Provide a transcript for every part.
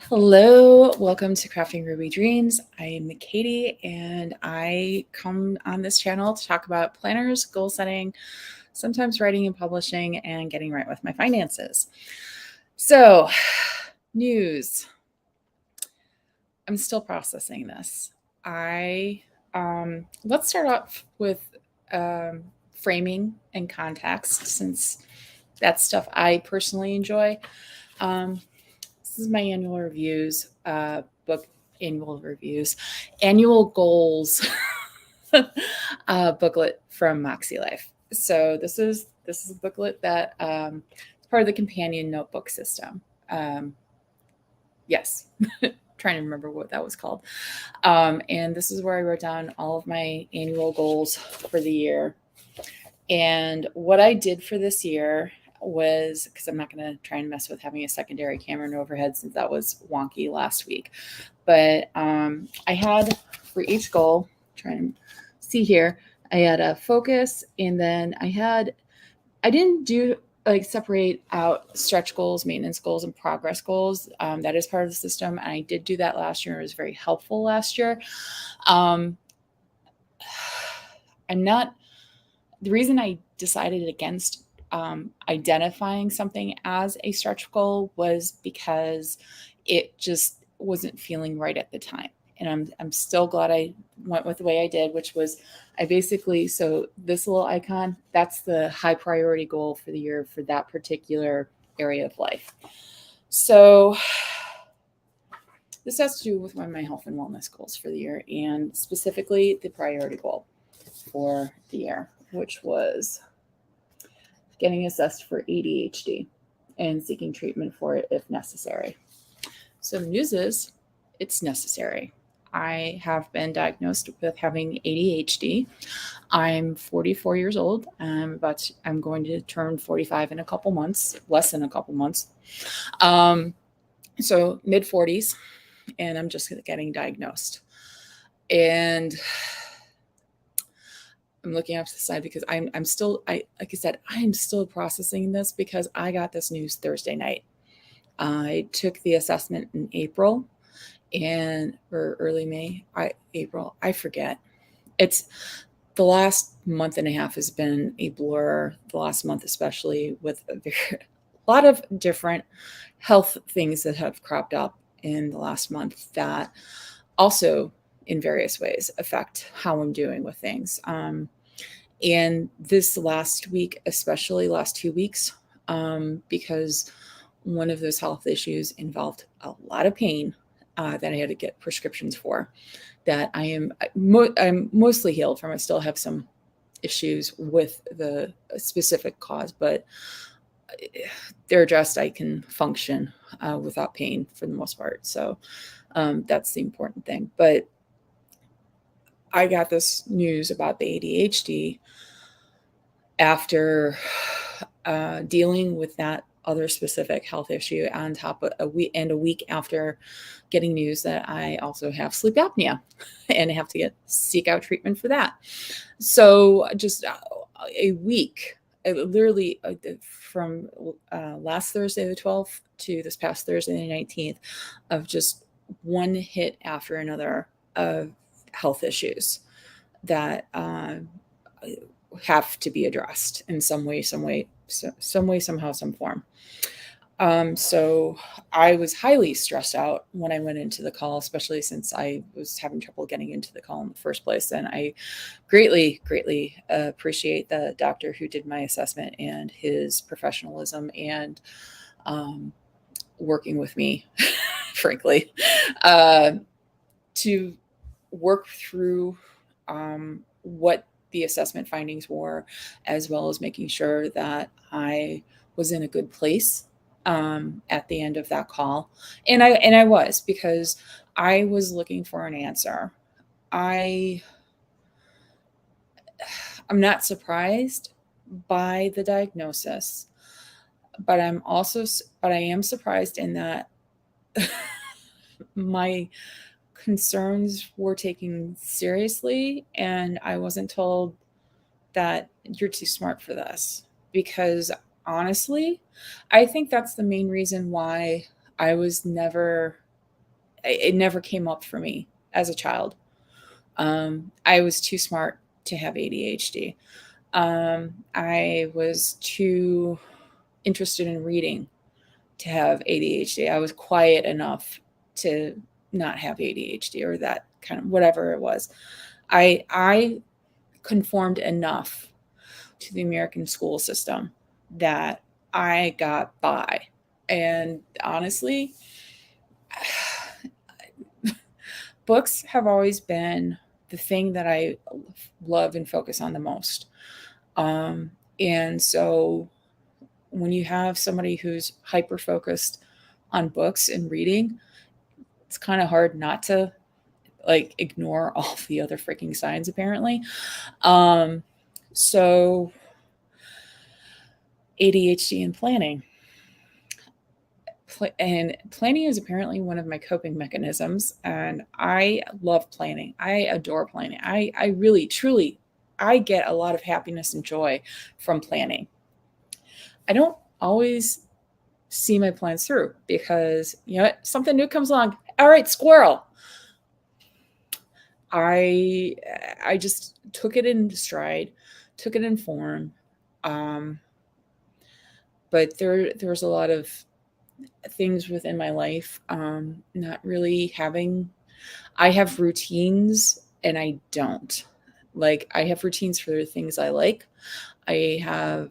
Hello, welcome to Crafting Ruby Dreams. I am Katie, and I come on this channel to talk about planners, goal setting, sometimes writing and publishing, and getting right with my finances. So, news. I'm still processing this. Let's start off with framing and context, since that's stuff I personally enjoy. This is my annual reviews, book annual reviews, annual goals booklet from MäksēLife. So this is a booklet that is part of the companion notebook system. Yes, trying to remember what that was called. And this is where I wrote down all of my annual goals for the year. And what I did for this year was, because I'm not going to try and mess with having a secondary camera and overhead since that was wonky last week. But I had for each goal, trying to see here, I had a focus, and then I didn't do like separate out stretch goals, maintenance goals, and progress goals. That is part of the system. And I did do that last year. It was very helpful last year. The reason I decided against identifying something as a stretch goal was because it just wasn't feeling right at the time. And I'm still glad I went with the way I did, which was so this little icon, that's the high priority goal for the year for that particular area of life. So this has to do with one of my health and wellness goals for the year, and specifically the priority goal for the year, which was getting assessed for ADHD and seeking treatment for it if necessary. So the news is it's necessary. I have been diagnosed with having ADHD. I'm 44 years old. I'm going to turn 45 in a couple months, less than a couple months. So mid 40s, and I'm just getting diagnosed. And I'm looking off to the side because I'm still processing this, because I got this news Thursday night. I took the assessment in April or early May, I forget. It's the last month and a half has been a blur. The last month, especially, with a lot of different health things that have cropped up in the last month that also in various ways affect how I'm doing with things. And this last week, especially last 2 weeks, because one of those health issues involved a lot of pain that I had to get prescriptions for, that I'm mostly healed from. I still have some issues with the specific cause, but they're addressed. I can function without pain for the most part. So that's the important thing. But I got this news about the ADHD after dealing with that other specific health issue, on top of a week after getting news that I also have sleep apnea and have to seek out treatment for that. So just a week, literally from last Thursday the 12th to this past Thursday the 19th, of just one hit after another of health issues that have to be addressed in some way, somehow, some form. So I was highly stressed out when I went into the call, especially since I was having trouble getting into the call in the first place. And I greatly, greatly appreciate the doctor who did my assessment and his professionalism and working with me, frankly, to work through what the assessment findings were, as well as making sure that I was in a good place at the end of that call. And I was, because I was looking for an answer. I'm not surprised by the diagnosis, but I am surprised in that my concerns were taken seriously, and I wasn't told that you're too smart for this. Because honestly, I think that's the main reason why I was never it never came up for me as a child. I was too smart to have ADHD. I was too interested in reading to have ADHD. I was quiet enough to not have ADHD, or that kind of whatever it was. I conformed enough to the American school system that I got by. And honestly, books have always been the thing that I love and focus on the most. And so when you have somebody who's hyper focused on books and reading, it's kind of hard not to like ignore all the other freaking signs, apparently. So ADHD and planning. And planning is apparently one of my coping mechanisms, and I love planning. I adore planning. I really, truly, I get a lot of happiness and joy from planning. I don't always see my plans through because, you know, something new comes along. All right, squirrel. I just took it in stride, took it in form. But there's a lot of things within my life, not really having. I have routines and I don't. Like, I have routines for the things I like. I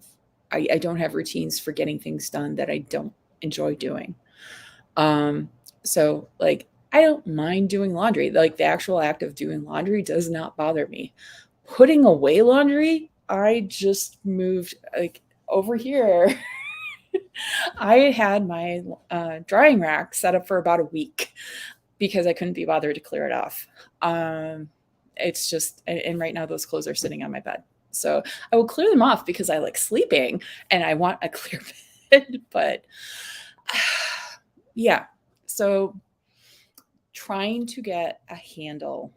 don't have routines for getting things done that I don't enjoy doing. So like, I don't mind doing laundry. Like, the actual act of doing laundry does not bother me. Putting away laundry, I just moved like over here. I had my drying rack set up for about a week because I couldn't be bothered to clear it off. It's just, and right now those clothes are sitting on my bed. So I will clear them off because I like sleeping and I want a clear bed. But yeah, so trying to get a handle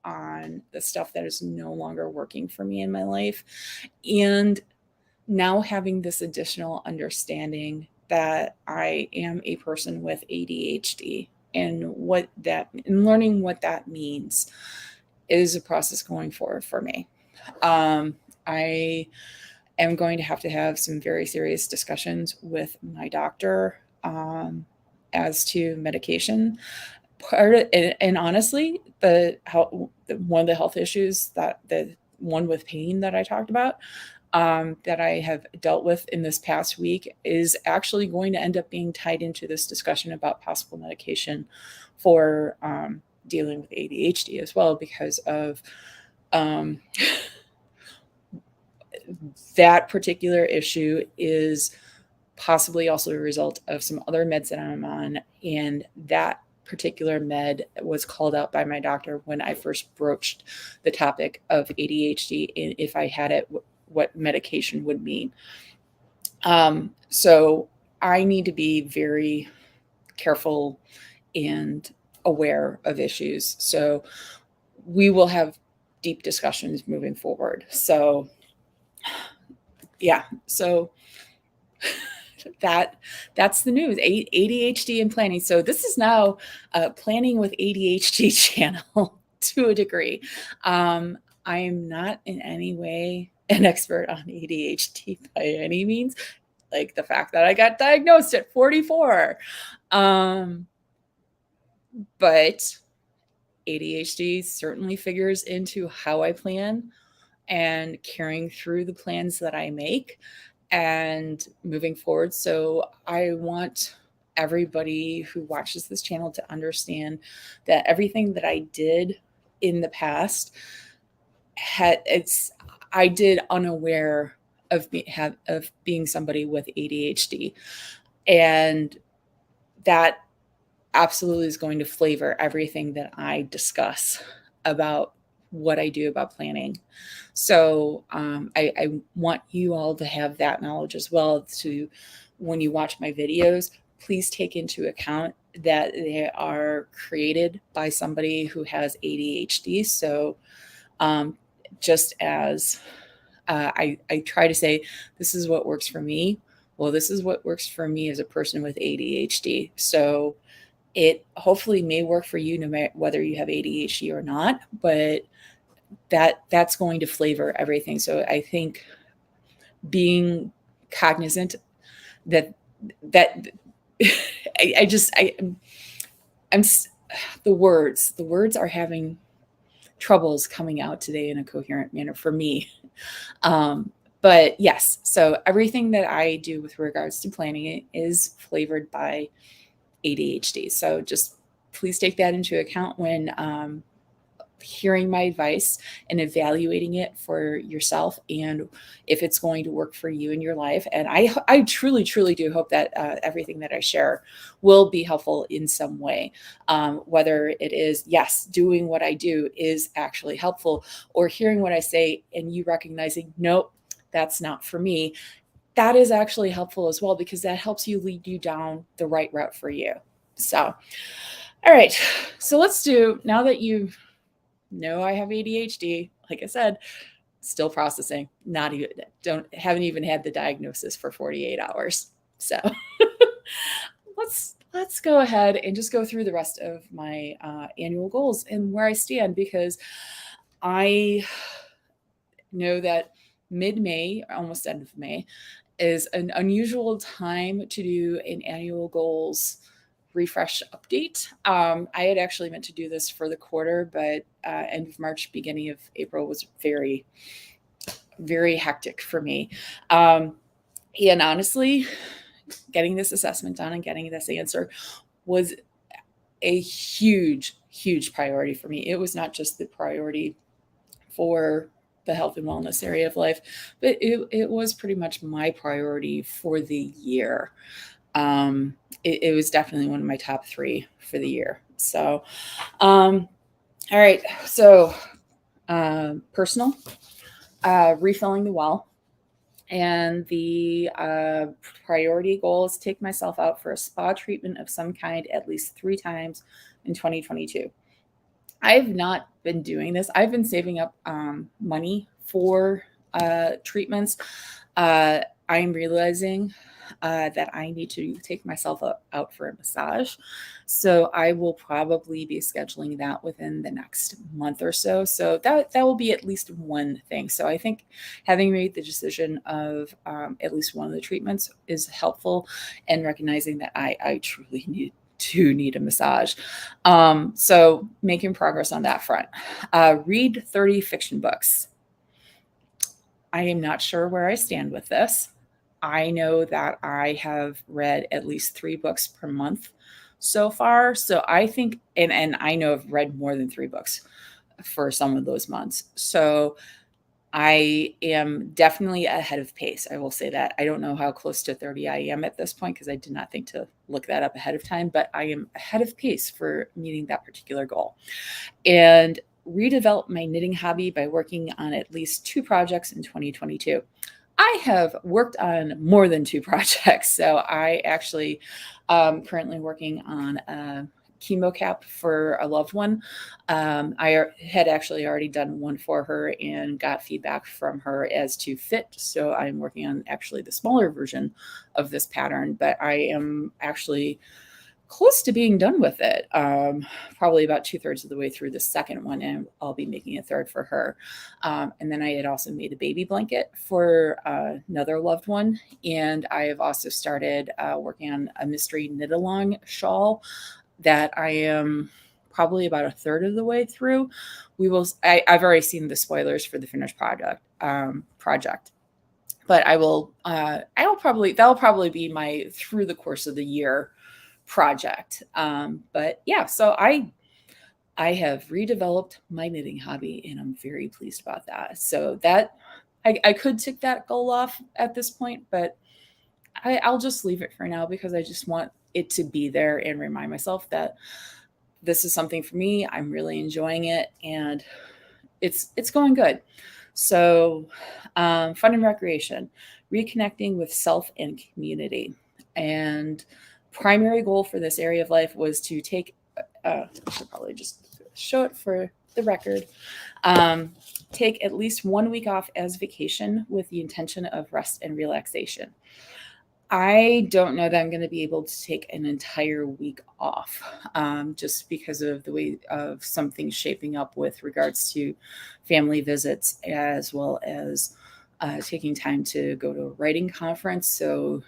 on the stuff that is no longer working for me in my life, and now having this additional understanding that I am a person with ADHD, and learning what that means is a process going forward for me. I am going to have some very serious discussions with my doctor as to medication. And honestly, one of the health issues, that the one with pain that I talked about, that I have dealt with in this past week, is actually going to end up being tied into this discussion about possible medication for dealing with ADHD as well, because of that particular issue is possibly also a result of some other meds that I'm on. And that particular med was called out by my doctor when I first broached the topic of ADHD, and if I had it, what medication would mean. So I need to be very careful and aware of issues. So we will have deep discussions moving forward. So yeah, so that's the news. ADHD and planning. So this is now a planning with ADHD channel to a degree. I am not in any way an expert on ADHD by any means. Like, the fact that I got diagnosed at 44. But ADHD certainly figures into how I plan and carrying through the plans that I make and moving forward. So I want everybody who watches this channel to understand that everything that I did in the past I did unaware of being somebody with ADHD, and that absolutely is going to flavor everything that I discuss about what I do about planning. So I want you all to have that knowledge as well. To when you watch my videos, please take into account that they are created by somebody who has ADHD. So just as I try to say, this is what works for me. Well, this is what works for me as a person with ADHD. So It hopefully may work for you no matter whether you have ADHD or not, but that's going to flavor everything. So I think being cognizant that I'm the words are having troubles coming out today in a coherent manner for me. But yes, so everything that I do with regards to planning it is flavored by ADHD. So just please take that into account when hearing my advice and evaluating it for yourself and if it's going to work for you in your life. And I truly, truly do hope that everything that I share will be helpful in some way. Whether it is, yes, doing what I do is actually helpful, or hearing what I say and you recognizing, nope, that's not for me. That is actually helpful as well, because that helps you lead you down the right route for you. So, all right. So let's do, now that you know I have ADHD, like I said, still processing, haven't even had the diagnosis for 48 hours. So let's go ahead and just go through the rest of my annual goals and where I stand, because I know that mid-May, almost end of May, is an unusual time to do an annual goals refresh update. I had actually meant to do this for the quarter, but end of March, beginning of April was very, very hectic for me. And honestly, getting this assessment done and getting this answer was a huge, huge priority for me. It was not just the priority for the health and wellness area of life, but it was pretty much my priority for the year. It was definitely one of my top 3 for the year. So, all right. So, personal, refilling the well. And the priority goal is to take myself out for a spa treatment of some kind at least 3 times in 2022. I've not been doing this. I've been saving up money for treatments. I'm realizing that I need to take myself out for a massage. So I will probably be scheduling that within the next month or so. So that will be at least one thing. So I think having made the decision of at least one of the treatments is helpful, and recognizing that I truly need a massage. So making progress on that front. Read 30 fiction books. I am not sure where I stand with this. I know that I have read at least 3 books per month so far. So I think, and I know I've read more than 3 books for some of those months. So I am definitely ahead of pace. I will say that. I don't know how close to 30 I am at this point, because I did not think to look that up ahead of time, but I am ahead of pace for meeting that particular goal. And redevelop my knitting hobby by working on at least 2 projects in 2022. I have worked on more than 2 projects. So I actually currently working on a chemo cap for a loved one. I had actually already done one for her and got feedback from her as to fit. So I'm working on actually the smaller version of this pattern, but I am actually close to being done with it. Probably about 2/3 of the way through the second one, and I'll be making a third for her. And then I had also made a baby blanket for another loved one. And I have also started working on a mystery knit along shawl that I am probably about 1/3 of the way through. I've already seen the spoilers for the finished project. But that'll probably be my through the course of the year project. But yeah, so I have redeveloped my knitting hobby, and I'm very pleased about that. So that I could tick that goal off at this point, but I'll just leave it for now, because I just want it to be there and remind myself that this is something for me. I'm really enjoying it, and it's going good. So fun and recreation, reconnecting with self and community. And primary goal for this area of life was to take, I should probably just show it for the record, take at least 1 week off as vacation with the intention of rest and relaxation. I don't know that I'm going to be able to take an entire week off, just because of the way of some things shaping up with regards to family visits, as well as taking time to go to a writing conference. So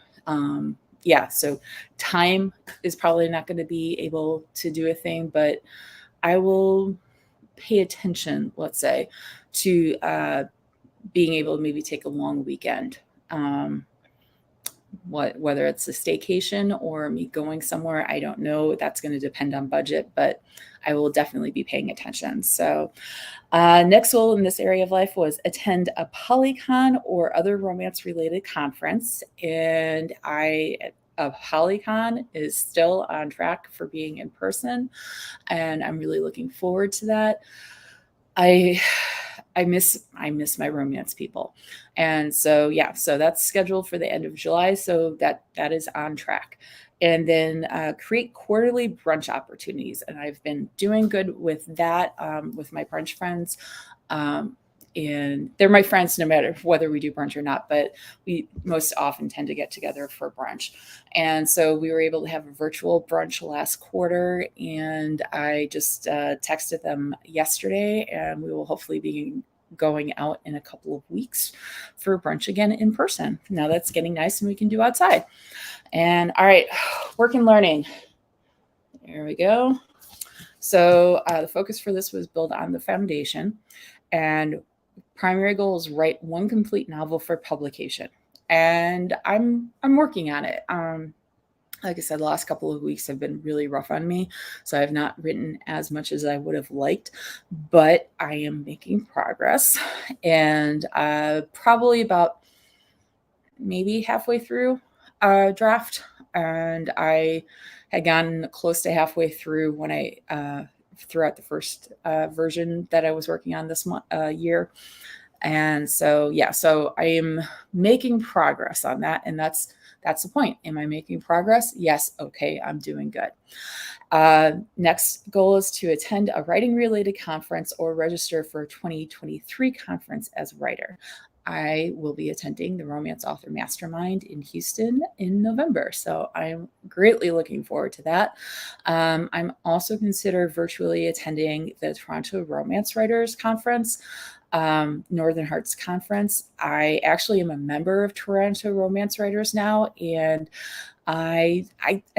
yeah, so time is probably not going to be able to do a thing, but I will pay attention, let's say, to being able to maybe take a long weekend. Whether it's a staycation or me going somewhere, I don't know. That's going to depend on budget, but I will definitely be paying attention. So next goal in this area of life was attend a polycon or other romance-related conference. And a polycon is still on track for being in person, and I'm really looking forward to that. I miss my romance people. And so, yeah, so that's scheduled for the end of July. So that is on track. And then create quarterly brunch opportunities. And I've been doing good with that with my brunch friends. And they're my friends no matter whether we do brunch or not, but we most often tend to get together for brunch. And so we were able to have a virtual brunch last quarter, and I just texted them yesterday, and we will hopefully be going out in a couple of weeks for brunch again in person. Now that's getting nice and we can do outside. And all right, work and learning. There we go. So the focus for this was build on the foundation, and primary goal is write one complete novel for publication. And I'm working on it. Like I said, the last couple of weeks have been really rough on me, so I have not written as much as I would have liked, but I am making progress. And probably about maybe halfway through a draft, and I had gotten close to halfway through when I threw out the first version that I was working on this year. And so, yeah, so I am making progress on that. And that's the point. Am I making progress? Yes. Okay. I'm doing good. Next goal is to attend a writing related conference or register for a 2023 conference as a writer. I will be attending the Romance Author Mastermind in Houston in November. So I'm greatly looking forward to that. I'm also considered virtually attending the Toronto Romance Writers Conference, Northern Hearts Conference. I actually am a member of Toronto Romance Writers now, and I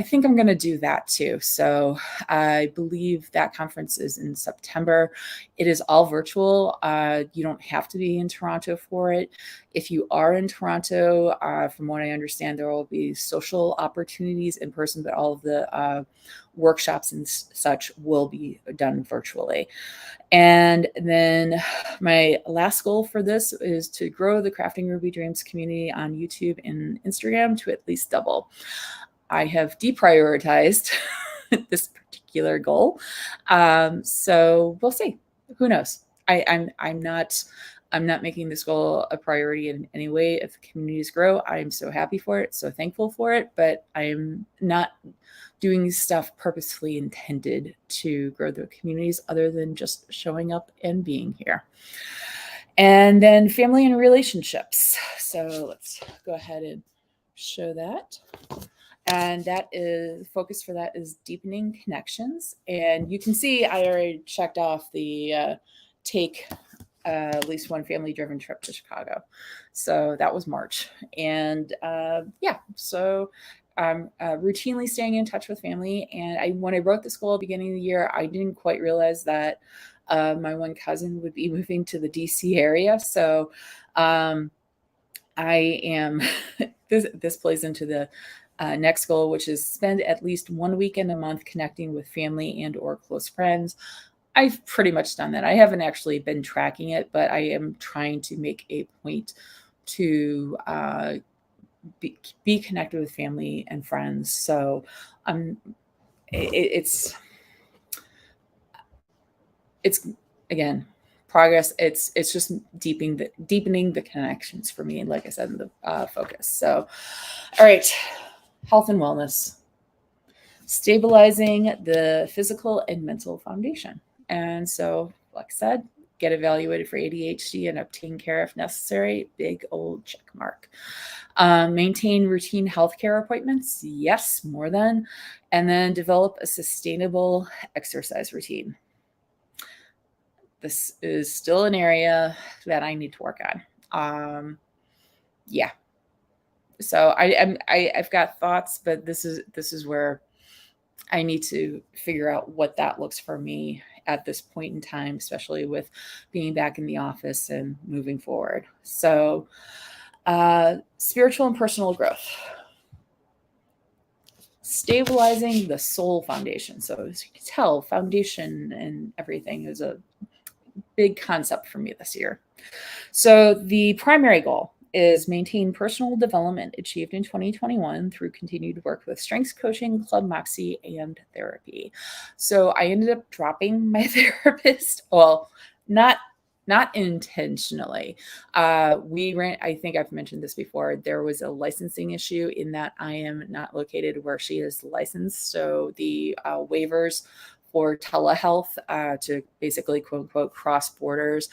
think I'm going to do that too. So I believe that conference is in September. It is all virtual. You don't have to be in Toronto for it. If you are in Toronto, from what I understand, there will be social opportunities in person, but all of the workshops and such will be done virtually. And then my last goal for this is to grow the Crafting Ruby Dreams community on YouTube and Instagram to at least double. I have deprioritized this particular goal. So we'll see. Who knows? I'm not making this goal a priority in any way. If the communities grow, I'm so happy for it, so thankful for it, but I am not doing stuff purposefully intended to grow the communities other than just showing up and being here. And then family and relationships. So let's go ahead and show that. And that is focus for that is deepening connections. And you can see I already checked off the take at least one family-driven trip to Chicago. So that was March. And yeah, so I'm routinely staying in touch with family. And when I wrote this goal at the beginning of the year, I didn't quite realize that my one cousin would be moving to the DC area. So I am, this plays into the next goal, which is spend at least 1 weekend a month connecting with family and or close friends. I've pretty much done that. I haven't actually been tracking it, but I am trying to make a point to be connected with family and friends. So it's again, progress. It's just deepening the connections for me. And like I said, in the focus. So, all right, health and wellness, stabilizing the physical and mental foundation. And so, like I said, get evaluated for ADHD and obtain care if necessary. Big old check mark. Maintain routine healthcare appointments. Yes, more than. And then develop a sustainable exercise routine. This is still an area that I need to work on. Yeah. So I've got thoughts, but this is where I need to figure out what that looks for me at this point in time, especially with being back in the office and moving forward. So, spiritual and personal growth. Stabilizing the soul foundation. So as you can tell, foundation and everything is a big concept for me this year. So the primary goal is maintain personal development achieved in 2021 through continued work with strengths coaching, Club Moxie, and therapy. So I ended up dropping my therapist. Well, not intentionally. I think I've mentioned this before. There was a licensing issue in that I am not located where she is licensed. So the waivers for telehealth to basically quote unquote cross borders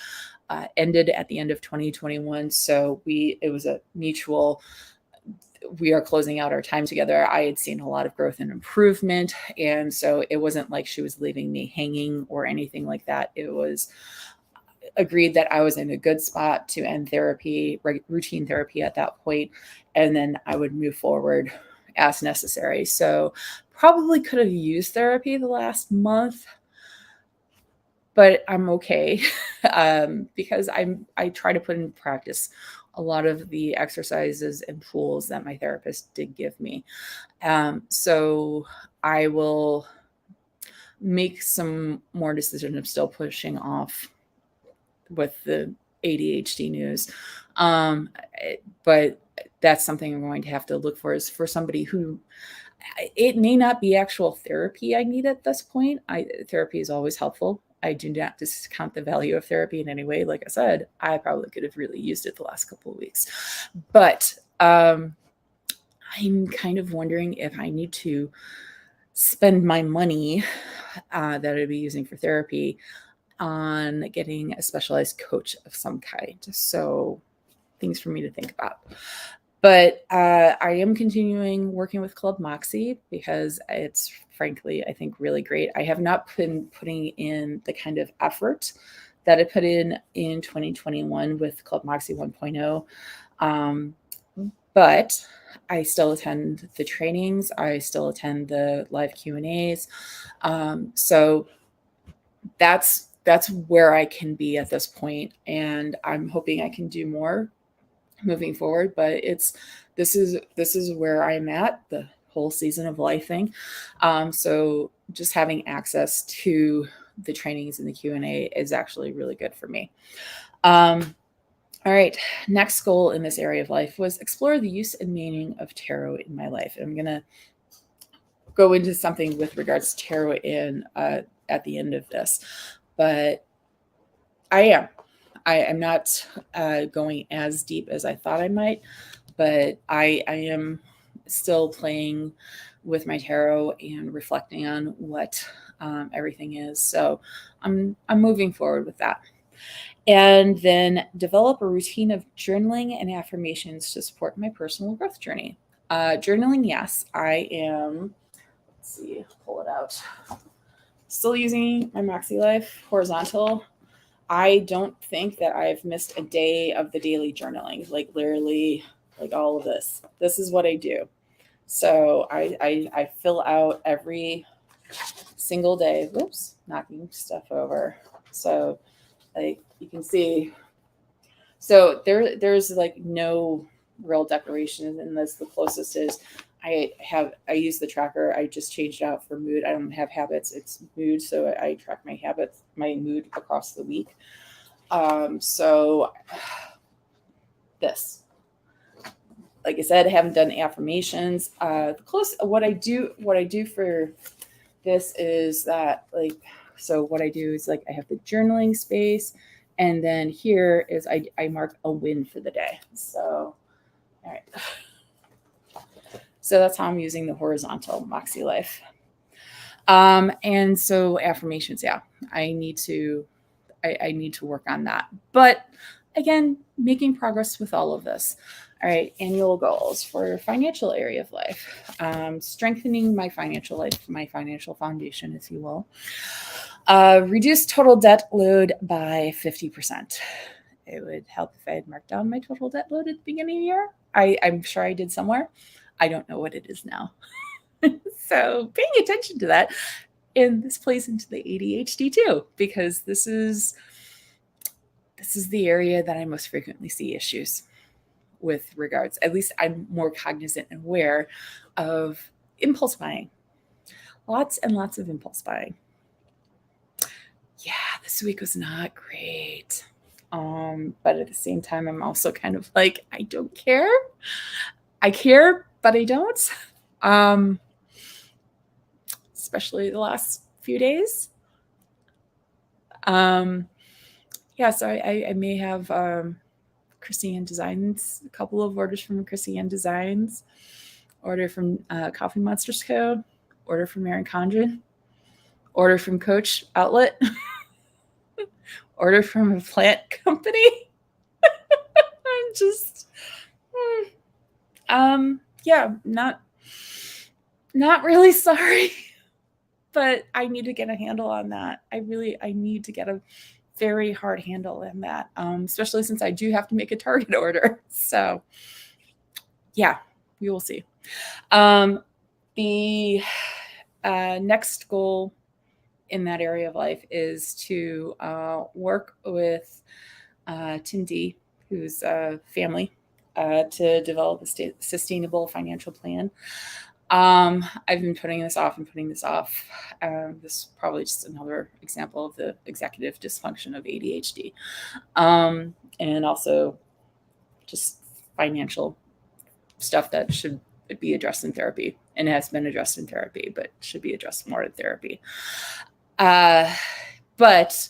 ended at the end of 2021. So it was a mutual, we are closing out our time together. I had seen a lot of growth and improvement. And so it wasn't like she was leaving me hanging or anything like that. It was agreed that I was in a good spot to end therapy, routine therapy at that point, and then I would move forward as necessary. So probably could have used therapy the last month, but I'm okay because I try to put in practice a lot of the exercises and tools that my therapist did give me. So I will make some more decisions of still pushing off with the ADHD news. But that's something I'm going to have to look for, is for somebody who, it may not be actual therapy I need at this point. Therapy is always helpful. I do not discount the value of therapy in any way. Like I said, I probably could have really used it the last couple of weeks. But I'm kind of wondering if I need to spend my money that I'd be using for therapy on getting a specialized coach of some kind. So things for me to think about. But I am continuing working with Club Moxie because it's frankly, I think, really great. I have not been putting in the kind of effort that I put in 2021 with Club Moxie 1.0. But I still attend the trainings. I still attend the live Q&As. So that's where I can be at this point, and I'm hoping I can do more moving forward. But this is where I'm at, the whole season of life thing. So just having access to the trainings and the Q&A is actually really good for me. All right, next goal in this area of life was explore the use and meaning of tarot in my life. And I'm gonna go into something with regards to tarot at the end of this. But I am not going as deep as I thought I might, but I am still playing with my tarot and reflecting on what everything is. So I'm moving forward with that. And then develop a routine of journaling and affirmations to support my personal growth journey. Journaling, yes, I am. Let's see, pull it out. Still using my MäksēLife horizontal. I don't think that I've missed a day of the daily journaling, like literally, like all of this. This is what I do. So I fill out every single day. Whoops, knocking stuff over. So like you can see, so there's like no real declaration in this. The closest is I use the tracker. I just changed out for mood. I don't have habits. It's mood. So I track my habits, my mood across the week. So this, like I said, I haven't done affirmations. What I do for this is that, like, so what I do is like I have the journaling space, and then here is I mark a win for the day. So, all right. So that's how I'm using the horizontal MäksēLife. And so affirmations, yeah, I need to I need to work on that. But again, making progress with all of this. All right, annual goals for financial area of life. Strengthening my financial life, my financial foundation, if you will. Reduce total debt load by 50%. It would help if I had marked down my total debt load at the beginning of the year. I'm sure I did somewhere. I don't know what it is now. So paying attention to that. And this plays into the ADHD too, because this is the area that I most frequently see issues with regards. At least I'm more cognizant and aware of impulse buying. Lots and lots of impulse buying. Yeah, this week was not great. But at the same time, I'm also kind of like, I don't care. I care, but I don't. Especially the last few days. Yeah, so I may have Christian Designs, a couple of orders from Christian Designs, order from Coffee Monsters Co., order from Mary Condren, order from Coach Outlet, order from a plant company. I'm just, yeah, not really sorry, but I need to get a handle on that. I need to get a very hard handle on that, especially since I do have to make a Target order. So yeah, we will see. The next goal in that area of life is to work with Tim D, who's a family, to develop a sustainable financial plan. I've been putting this off. This is probably just another example of the executive dysfunction of ADHD. And also just financial stuff that should be addressed in therapy and has been addressed in therapy, but should be addressed more in therapy. But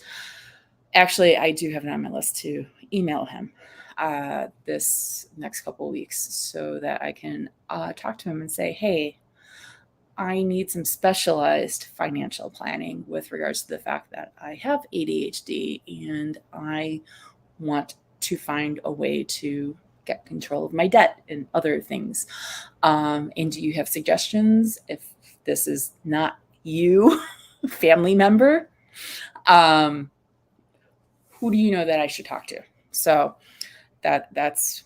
actually, I do have it on my list to email him this next couple of weeks so that I can talk to him and say, hey, I need some specialized financial planning with regards to the fact that I have ADHD and I want to find a way to get control of my debt and other things. And do you have suggestions? If this is not you, family member, who do you know that I should talk to? So that's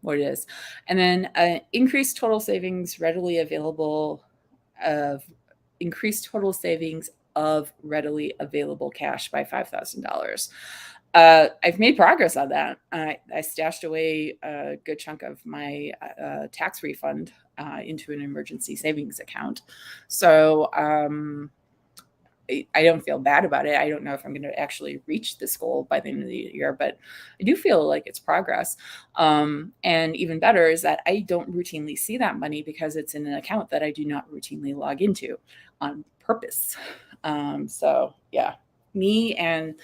what it is. And then increased total savings of readily available cash by $5,000. I've made progress on that. I stashed away a good chunk of my tax refund into an emergency savings account. So I don't feel bad about it. I don't know if I'm going to actually reach this goal by the end of the year, but I do feel like it's progress. And even better is that I don't routinely see that money because it's in an account that I do not routinely log into on purpose. So yeah, me and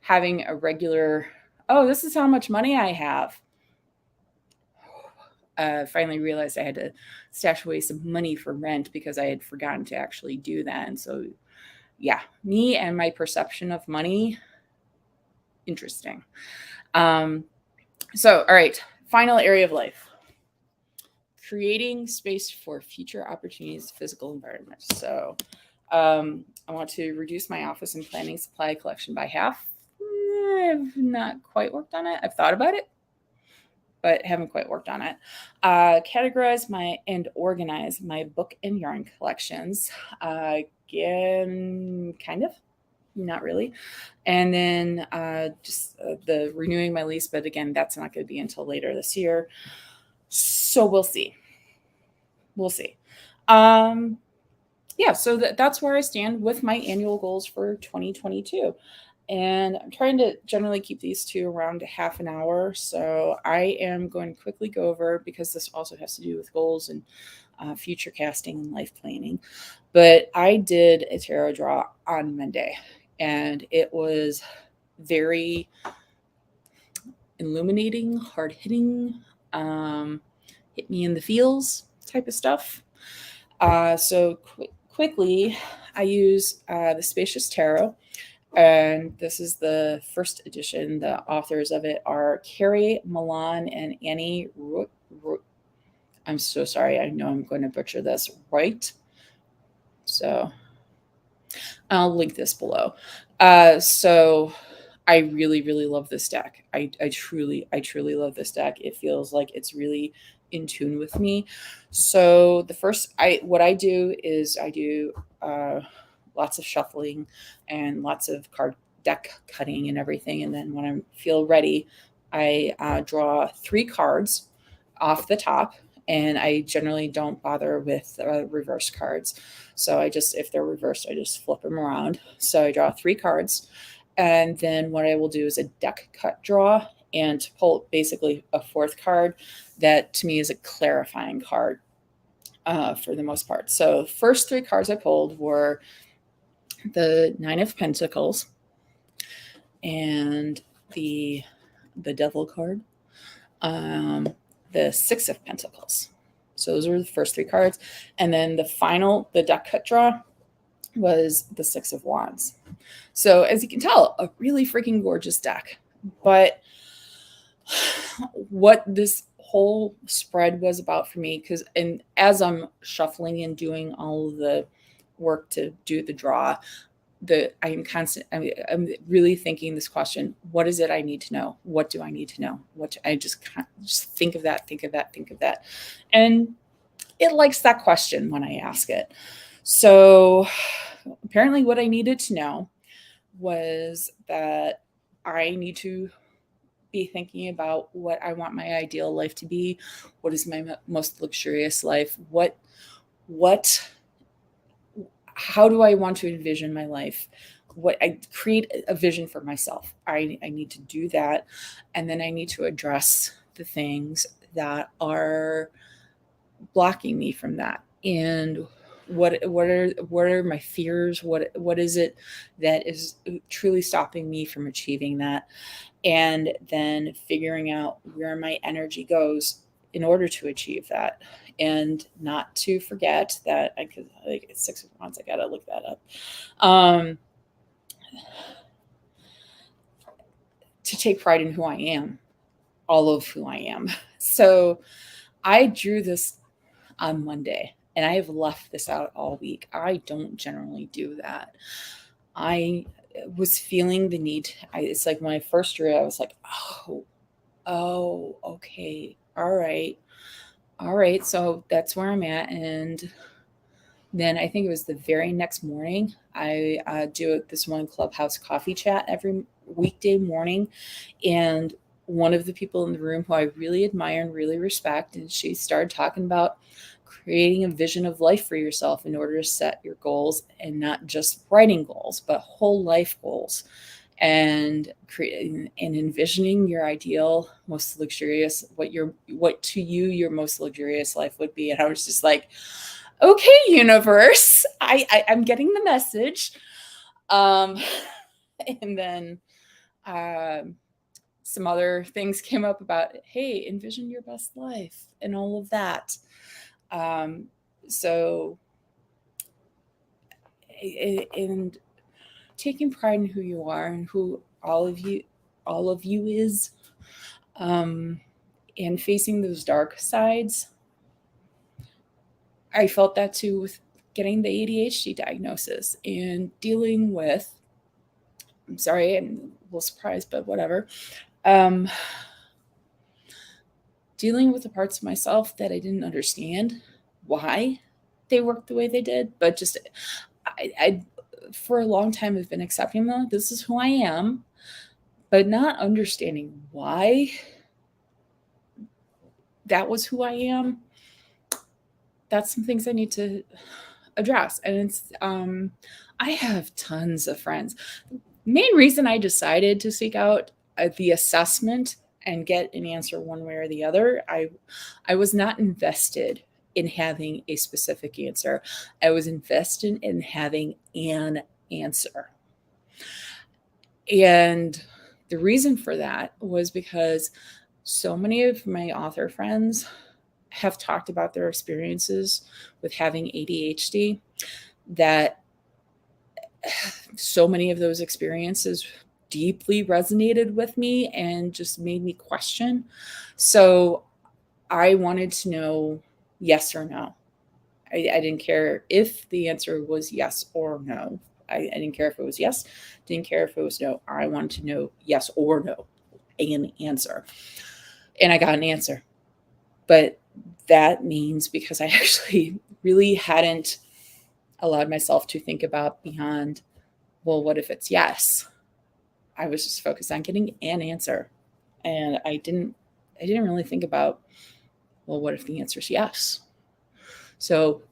having a regular, this is how much money I have. Finally realized I had to stash away some money for rent because I had forgotten to actually do that. And so yeah, me and my perception of money, interesting. So, all right, final area of life. Creating space for future opportunities, physical environment. So I want to reduce my office and planning supply collection by half. I've not quite worked on it. I've thought about it, but haven't quite worked on it. Categorize and organize my book and yarn collections. Again, kind of, not really. And then just the renewing my lease, but again, that's not going to be until later this year. So we'll see. Yeah, so that's where I stand with my annual goals for 2022. And I'm trying to generally keep these to around a half an hour. So I am going to quickly go over, because this also has to do with goals and future casting and life planning. But I did a tarot draw on Monday, and it was very illuminating, hard-hitting, hit me in the feels type of stuff. So quickly, I use the Spacious Tarot. And this is the first edition. The authors of it are Carrie Milan and Annie I'm so sorry. I know I'm going to butcher this, right? So I'll link this below. So I really, really love this deck. I truly love this deck. It feels like it's really in tune with me. So the first, what I do is I do lots of shuffling and lots of card deck cutting and everything. And then when I feel ready, I draw 3 cards off the top. And I generally don't bother with reverse cards. So if they're reversed, I just flip them around. So I draw 3 cards. And then what I will do is a deck cut draw and pull basically a 4th card that to me is a clarifying card for the most part. So the first 3 cards I pulled were the 9 of Pentacles and the Devil card, the 6 of Pentacles. So those were the first 3 cards. And then the deck cut draw was the 6 of Wands. So as you can tell, a really freaking gorgeous deck. But what this whole spread was about for me, and as I'm shuffling and doing all of the work to do the draw, I'm really thinking this question: what is it I need to know? What do I need to know? I just think of that, and it likes that question when I ask it. So apparently, what I needed to know was that I need to be thinking about what I want my ideal life to be. What is my most luxurious life? How do I want to envision my life? I create a vision for myself. I need to do that. And then I need to address the things that are blocking me from that. And what are my fears? What is it that is truly stopping me from achieving that? And then figuring out where my energy goes in order to achieve that. And not to forget that like 6 of Wands, I gotta look that up. To take pride in who I am, all of who I am. So I drew this on Monday, and I have left this out all week. I don't generally do that. I was feeling the need. It's like when I first drew it, I was like, oh, okay, all right. So that's where I'm at. And then I think it was the very next morning, I do this one Clubhouse coffee chat every weekday morning. And one of the people in the room who I really admire and really respect, and she started talking about creating a vision of life for yourself in order to set your goals, and not just writing goals, but whole life goals, and creating and envisioning your ideal, most luxurious, what to you your most luxurious life would be. And I was just like, okay, universe, I'm getting the message. And then some other things came up about, hey, envision your best life and all of that. So, and taking pride in who you are and who all of you is, and facing those dark sides. I felt that too with getting the ADHD diagnosis and dealing with, I'm sorry, I'm a little surprised, but whatever. Dealing with the parts of myself that I didn't understand why they worked the way they did, but just I for a long time have been accepting them. This is who I am, but not understanding why that was who I am. That's some things I need to address. And it's I have tons of friends. The main reason I decided to seek out the assessment and get an answer one way or the other, I was not invested in having a specific answer. I was invested in having an answer. And the reason for that was because so many of my author friends have talked about their experiences with having ADHD, that so many of those experiences deeply resonated with me and just made me question. So I wanted to know yes or no. I didn't care if the answer was yes or no. I didn't care if it was yes, didn't care if it was no. I wanted to know yes or no, an answer. And I got an answer. But that means because I actually really hadn't allowed myself to think about beyond, well, what if it's yes? I was just focused on getting an answer. And I didn't really think about, well, what if the answer is yes? So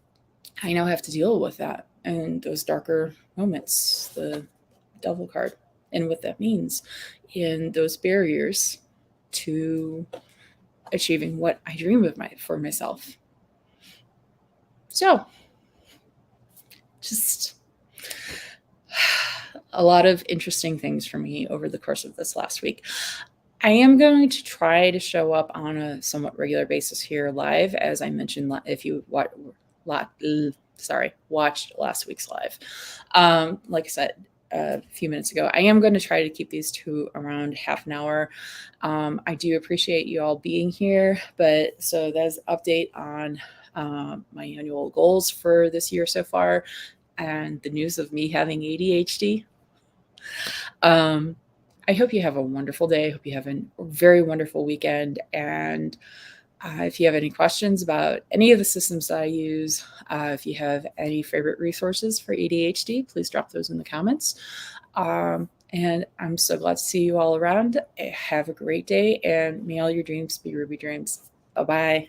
I now have to deal with that and those darker moments, the devil card, and what that means in those barriers to achieving what I dream of for myself. So just a lot of interesting things for me over the course of this last week. I am going to try to show up on a somewhat regular basis here live, as I mentioned, if you watched last week's live. Like I said a few minutes ago, I am going to try to keep these to around half an hour. I do appreciate you all being here, but so that's an update on my annual goals for this year so far and the news of me having ADHD. I hope you have a wonderful day. I hope you have a very wonderful weekend. And if you have any questions about any of the systems that I use, if you have any favorite resources for ADHD, please drop those in the comments. And I'm so glad to see you all around. Have a great day, and may all your dreams be Ruby dreams. Bye-bye.